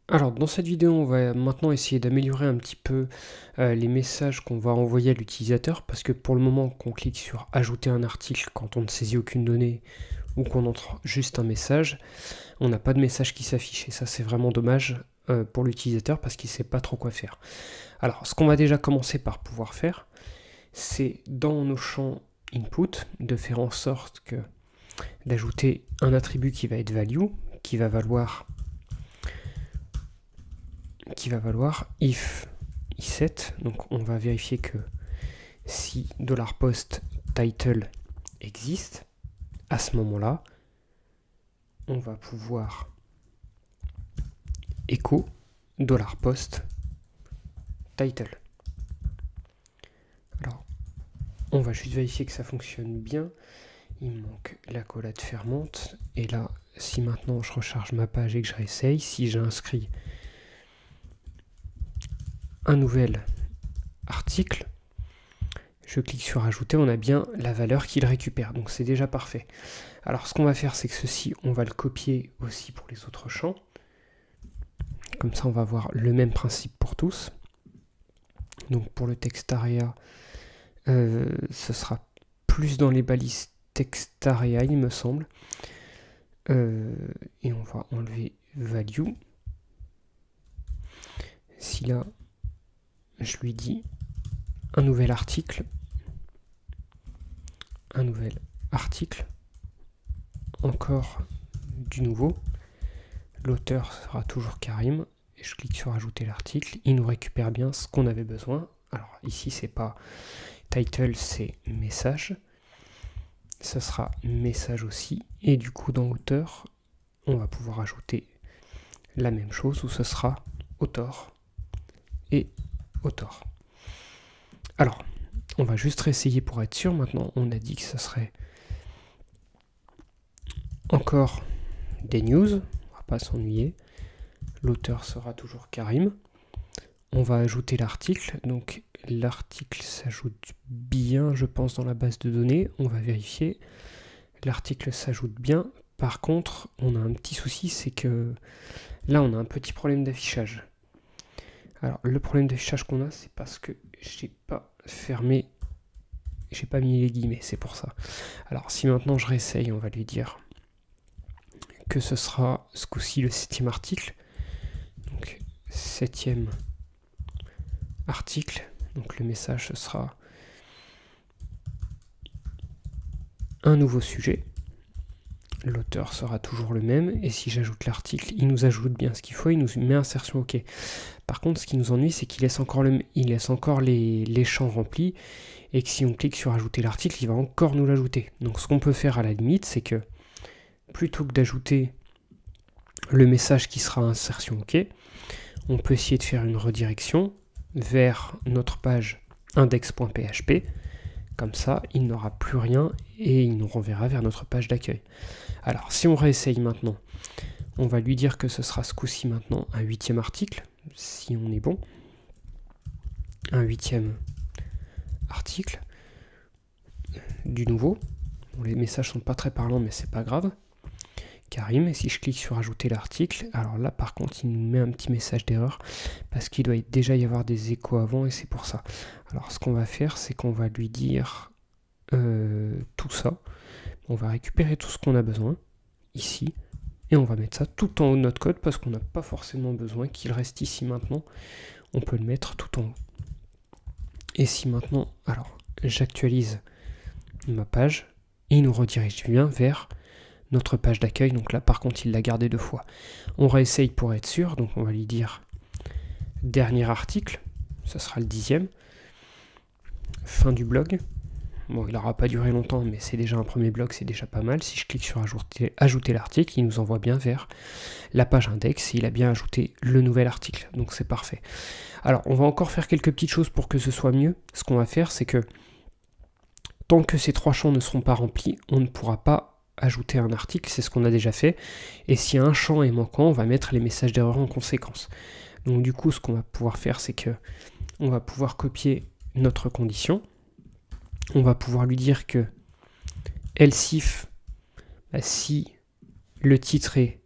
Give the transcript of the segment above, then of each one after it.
Alors, dans cette vidéo, on va maintenant essayer d'améliorer un petit peu les messages qu'on va envoyer à l'utilisateur, parce que pour le moment, qu'on clique sur ajouter un article quand on ne saisit aucune donnée ou qu'on entre juste un message, on n'a pas de message qui s'affiche. Et ça, c'est vraiment dommage pour l'utilisateur parce qu'il ne sait pas trop quoi faire. Alors, ce qu'on va déjà commencer par pouvoir faire, c'est dans nos champs input, de faire en sorte que d'ajouter un attribut qui va être value, qui va valoir if set. Donc on va vérifier que si $post title existe, à ce moment-là, on va pouvoir echo $post title. Alors, on va juste vérifier que ça fonctionne bien. Il me manque l'accolade fermante. Et là, si maintenant je recharge ma page et que je réessaye, si j'inscris un nouvel article, je clique sur ajouter, on a bien la valeur qu'il récupère, donc c'est déjà parfait. Alors ce qu'on va faire, c'est que ceci, on va le copier aussi pour les autres champs. Comme ça, on va avoir le même principe pour tous. Donc pour le textarea, ce sera plus dans les balises textarea, il me semble. Et on va enlever value. Si là, je lui dis un nouvel article, encore du nouveau, l'auteur sera toujours Karim, et je clique sur ajouter l'article, il nous récupère bien ce qu'on avait besoin. Alors ici c'est pas title, c'est message, ça sera message aussi, et du coup dans auteur, on va pouvoir ajouter la même chose où ce sera author et author. Alors, on va juste réessayer pour être sûr. Maintenant, on a dit que ça serait encore des news. On va pas s'ennuyer. L'auteur sera toujours Karim. On va ajouter l'article. Donc, l'article s'ajoute bien, je pense, dans la base de données. On va vérifier. L'article s'ajoute bien. Par contre, on a un petit souci, c'est que là, on a un petit problème d'affichage. Alors, le problème d'affichage qu'on a, c'est parce que j'ai pas fermé, j'ai pas mis les guillemets, c'est pour ça. Alors, si maintenant je réessaye, on va lui dire que ce sera ce coup-ci le 7e article. Donc, 7e article. Donc, le message, ce sera un nouveau sujet. L'auteur sera toujours le même, et si j'ajoute l'article, il nous ajoute bien ce qu'il faut, il nous met insertion OK. Par contre, ce qui nous ennuie, c'est qu'il laisse encore, les champs remplis, et que si on clique sur ajouter l'article, il va encore nous l'ajouter. Donc ce qu'on peut faire à la limite, c'est que plutôt que d'ajouter le message qui sera insertion OK, on peut essayer de faire une redirection vers notre page index.php. Comme ça, il n'aura plus rien et il nous renverra vers notre page d'accueil. Alors, si on réessaye maintenant, on va lui dire que ce sera ce coup-ci maintenant un 8e article, si on est bon. Un 8e article, du nouveau. Bon, les messages sont pas très parlants, mais c'est pas grave. Karim, et si je clique sur ajouter l'article, alors là par contre il nous met un petit message d'erreur parce qu'il doit déjà y avoir des échos avant et c'est pour ça. Alors ce qu'on va faire, c'est qu'on va lui dire tout ça. On va récupérer tout ce qu'on a besoin ici et on va mettre ça tout en haut de notre code parce qu'on n'a pas forcément besoin qu'il reste ici maintenant. On peut le mettre tout en haut. Et si maintenant, alors j'actualise ma page, il nous redirige bien vers notre page d'accueil. Donc là par contre il l'a gardé 2 fois. On réessaye pour être sûr, donc on va lui dire dernier article, ça sera le 10e, fin du blog. Bon, il n'aura pas duré longtemps, mais c'est déjà un premier blog, c'est déjà pas mal. Si je clique sur ajouter l'article, il nous envoie bien vers la page index et il a bien ajouté le nouvel article, donc c'est parfait. Alors on va encore faire quelques petites choses pour que ce soit mieux. Ce qu'on va faire, c'est que tant que ces 3 champs ne seront pas remplis, on ne pourra pas ajouter un article, c'est ce qu'on a déjà fait, et si un champ est manquant, on va mettre les messages d'erreur en conséquence. Donc du coup, ce qu'on va pouvoir faire, c'est que on va pouvoir copier notre condition, on va pouvoir lui dire que else if, si le titre est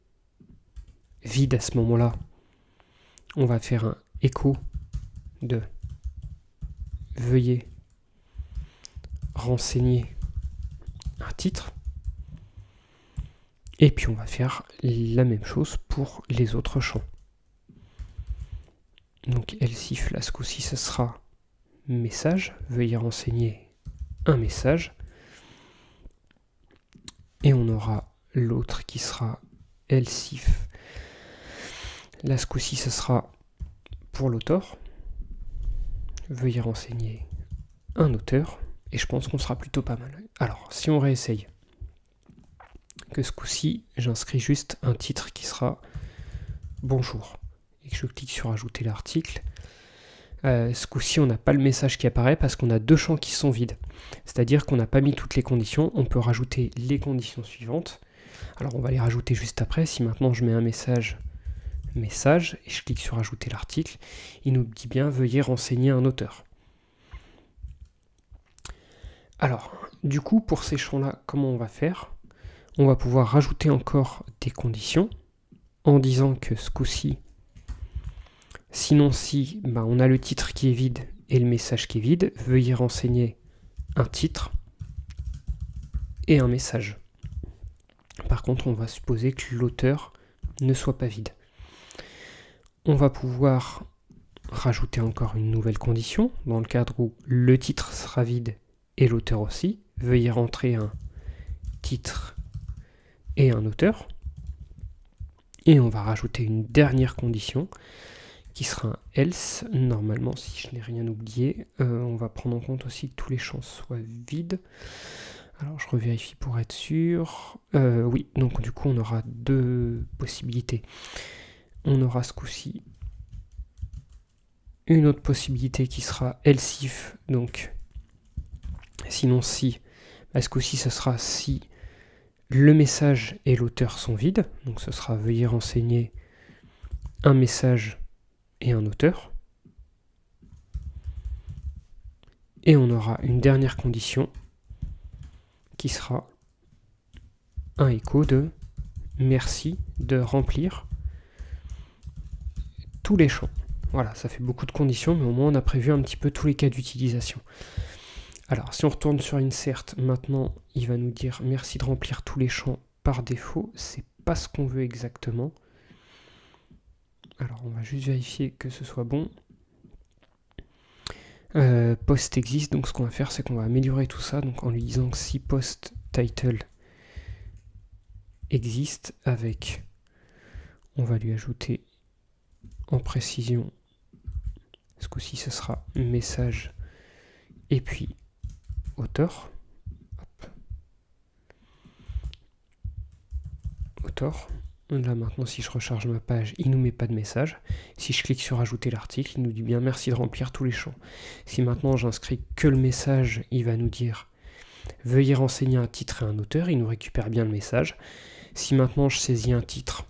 vide à ce moment-là, on va faire un écho de veuillez renseigner un titre. Et puis on va faire la même chose pour les autres champs. Donc elsif, là ce coup-ci, ce sera message, veuillez renseigner un message. Et on aura l'autre qui sera elsif. Là ce coup-ci, ce sera pour l'auteur. Veuillez renseigner un auteur. Et je pense qu'on sera plutôt pas mal. Alors, si on réessaye, que ce coup-ci, j'inscris juste un titre qui sera bonjour. Et que je clique sur ajouter l'article. Ce coup-ci, on n'a pas le message qui apparaît parce qu'on a deux champs qui sont vides. C'est-à-dire qu'on n'a pas mis toutes les conditions. On peut rajouter les conditions suivantes. Alors, on va les rajouter juste après. Si maintenant je mets un message, et je clique sur ajouter l'article, il nous dit bien veuillez renseigner un auteur. Alors, du coup, pour ces champs-là, comment on va faire? On va pouvoir rajouter encore des conditions en disant que ce coup-ci, sinon si on a le titre qui est vide et le message qui est vide, veuillez renseigner un titre et un message. Par contre, on va supposer que l'auteur ne soit pas vide. On va pouvoir rajouter encore une nouvelle condition dans le cadre où le titre sera vide et l'auteur aussi. Veuillez rentrer un titre et un auteur. Et on va rajouter une dernière condition qui sera un else. Normalement, si je n'ai rien oublié, on va prendre en compte aussi que tous les champs soient vides. Alors je revérifie pour être sûr. Oui, donc du coup on aura deux possibilités. On aura ce coup-ci une autre possibilité qui sera elsif, donc sinon si, ce coup-ci ce sera si le message et l'auteur sont vides, donc ce sera veuillez renseigner un message et un auteur. Et on aura une dernière condition qui sera un écho de merci de remplir tous les champs. Voilà, ça fait beaucoup de conditions, mais au moins on a prévu un petit peu tous les cas d'utilisation. Alors, si on retourne sur insert, maintenant, il va nous dire merci de remplir tous les champs par défaut. C'est pas ce qu'on veut exactement. Alors, on va juste vérifier que ce soit bon. Post existe, donc ce qu'on va faire, c'est qu'on va améliorer tout ça, donc en lui disant que si post title existe avec, on va lui ajouter en précision, ce coup-ci ce sera message et puis auteur. Hop. Auteur. Là maintenant si je recharge ma page, il ne nous met pas de message. Si je clique sur ajouter l'article, il nous dit bien merci de remplir tous les champs. Si maintenant j'inscris que le message, il va nous dire veuillez renseigner un titre et un auteur, il nous récupère bien le message. Si maintenant je saisis un titre,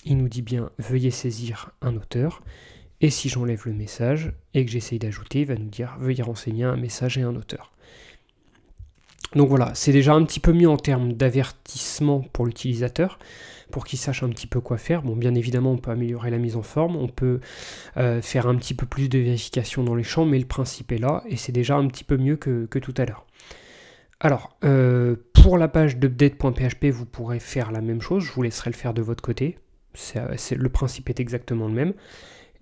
il nous dit bien veuillez saisir un auteur. Et si j'enlève le message et que j'essaye d'ajouter, il va nous dire veuillez renseigner un message et un auteur. Donc voilà, c'est déjà un petit peu mieux en termes d'avertissement pour l'utilisateur, pour qu'il sache un petit peu quoi faire. Bon, bien évidemment, on peut améliorer la mise en forme, on peut faire un petit peu plus de vérification dans les champs, mais le principe est là, et c'est déjà un petit peu mieux que tout à l'heure. Alors, pour la page d'update.php, vous pourrez faire la même chose, je vous laisserai le faire de votre côté. Le principe est exactement le même.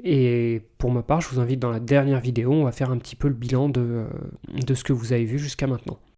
Et pour ma part, je vous invite dans la dernière vidéo, on va faire un petit peu le bilan de ce que vous avez vu jusqu'à maintenant.